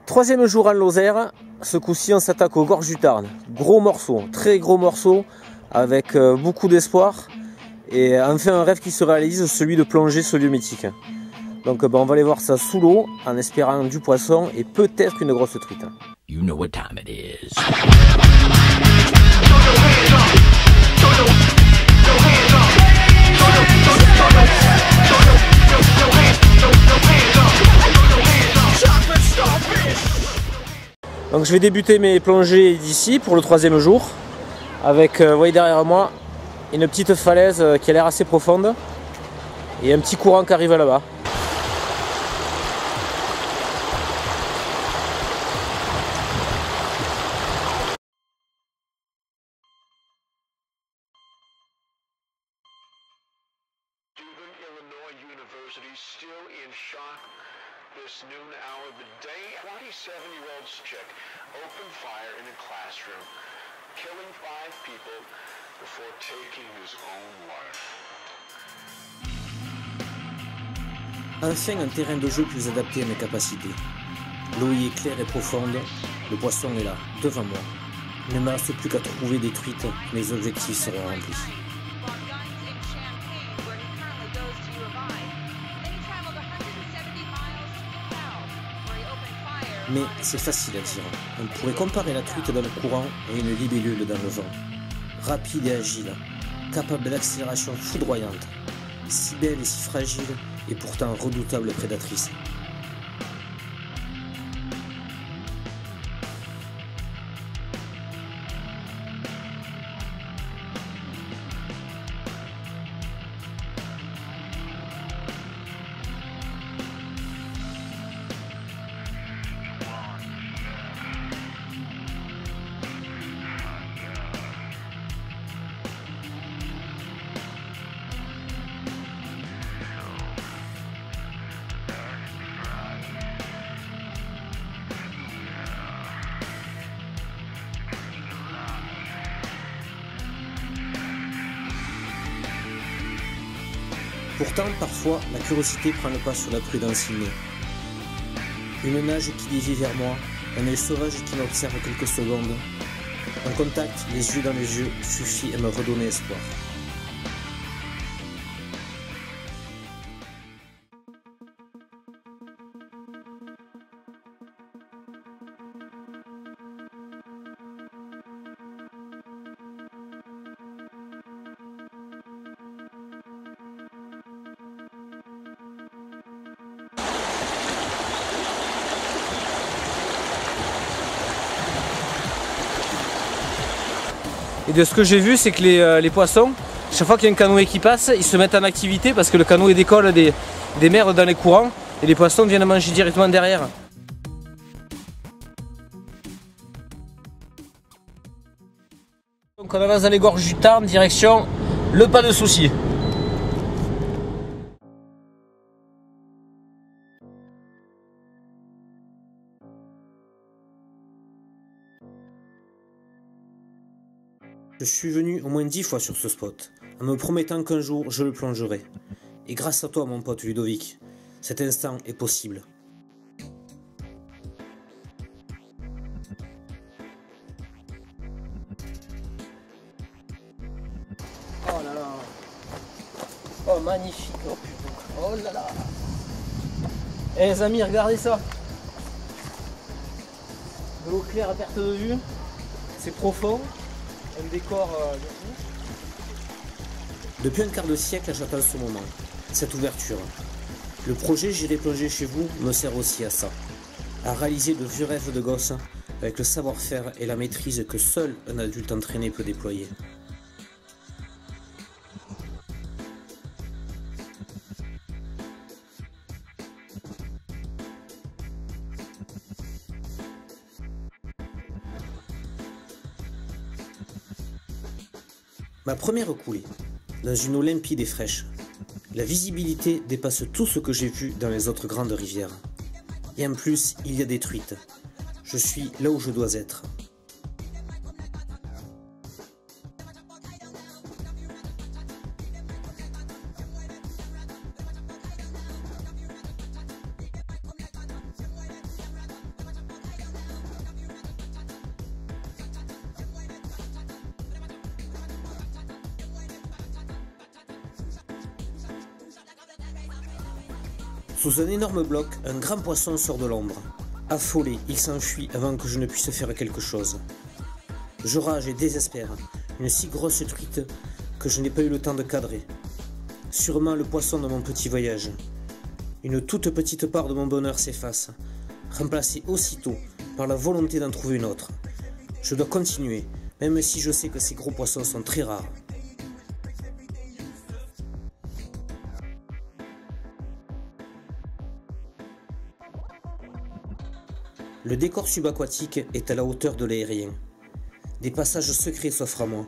Troisième jour en Lozère, ce coup-ci on s'attaque aux gorges du Tarn. Gros morceau, très gros morceau, avec beaucoup d'espoir. Et enfin un rêve qui se réalise, celui de plonger ce lieu mythique. Donc on va aller voir ça sous l'eau, en espérant du poisson et peut-être une grosse truite. You know what time it is. Donc je vais débuter mes plongées d'ici pour le troisième jour avec, vous voyez derrière moi, une petite falaise qui a l'air assez profonde et un petit courant qui arrive là-bas. This noon hour of the day, 27-year-old chick opened fire in a classroom, killing 5 people before taking his own life. Enfin un terrain de jeu plus adapté à mes capacités. L'eau y est claire et profonde, le poisson est là, devant moi. Il ne me reste plus qu'à trouver des truites, mes objectifs seront remplis. Mais c'est facile à dire. On pourrait comparer la truite dans le courant et une libellule dans le vent. Rapide et agile, capable d'accélération foudroyante, si belle et si fragile et pourtant redoutable prédatrice. Pourtant, parfois, la curiosité prend le pas sur la prudence innée. Une nage qui dévie vers moi, un œil sauvage qui m'observe quelques secondes. Un contact, les yeux dans les yeux, suffit à me redonner espoir. Et de ce que j'ai vu, c'est que les poissons, chaque fois qu'il y a un canoë qui passe, ils se mettent en activité parce que le canoë décolle des mers dans les courants et les poissons viennent manger directement derrière. Donc on avance dans les gorges du Tarn, direction le Pas de Soucis. Je suis venu au moins 10 fois sur ce spot, en me promettant qu'un jour je le plongerai. Et grâce à toi mon pote Ludovic, cet instant est possible. Oh là là. Oh magnifique, oh putain, oh là là. Eh les amis, regardez ça. De l'eau claire à perte de vue, c'est profond. Un décor Depuis un quart de siècle, j'attends ce moment, cette ouverture. Le projet J'irai plonger chez vous me sert aussi à ça, à réaliser de vieux rêves de gosse avec le savoir-faire et la maîtrise que seul un adulte entraîné peut déployer. Ma première coulée, dans une eau limpide et fraîche. La visibilité dépasse tout ce que j'ai vu dans les autres grandes rivières. Et en plus, il y a des truites. Je suis là où je dois être. Sous un énorme bloc, un grand poisson sort de l'ombre. Affolé, il s'enfuit avant que je ne puisse faire quelque chose. Je rage et désespère, une si grosse truite que je n'ai pas eu le temps de cadrer. Sûrement le poisson de mon petit voyage. Une toute petite part de mon bonheur s'efface, remplacée aussitôt par la volonté d'en trouver une autre. Je dois continuer, même si je sais que ces gros poissons sont très rares. Le décor subaquatique est à la hauteur de l'aérien. Des passages secrets s'offrent à moi.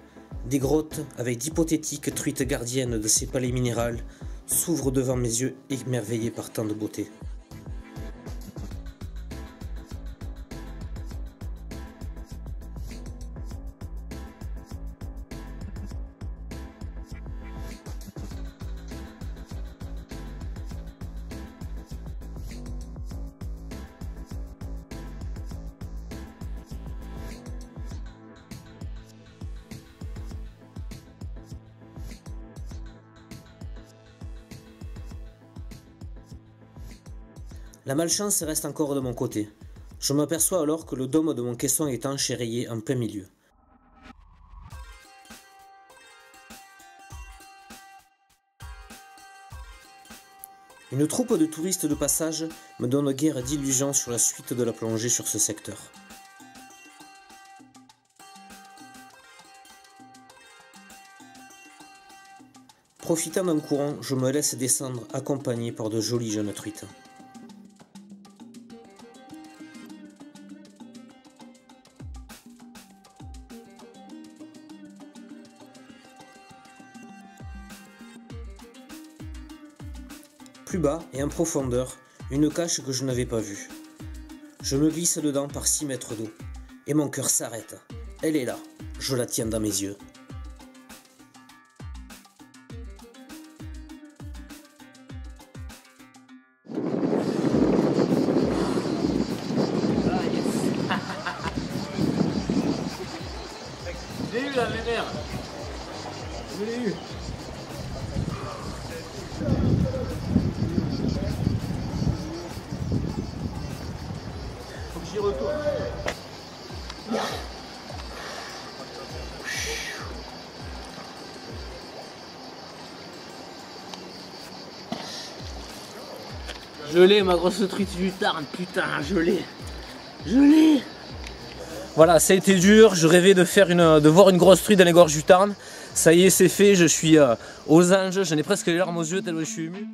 Des grottes avec d'hypothétiques truites gardiennes de ces palais minérales s'ouvrent devant mes yeux émerveillés par tant de beauté. La malchance reste encore de mon côté. Je m'aperçois alors que le dôme de mon caisson est étanche et rayé en plein milieu. Une troupe de touristes de passage me donne guère d'illusions sur la suite de la plongée sur ce secteur. Profitant d'un courant, je me laisse descendre accompagné par de jolies jeunes truites. Plus bas et en profondeur, une cache que je n'avais pas vue. Je me glisse dedans par 6 mètres d'eau, et mon cœur s'arrête. Elle est là, je la tiens dans mes yeux. Je l'ai eu la vénère. Je l'ai eu. Faut que j'y retourne. Je l'ai, ma grosse truite du Tarn, putain, je l'ai. Je l'ai. Voilà, ça a été dur, je rêvais de voir une grosse truite dans les gorges du Tarn. Ça y est, c'est fait, je suis aux anges, j'en ai presque les larmes aux yeux tellement je suis ému.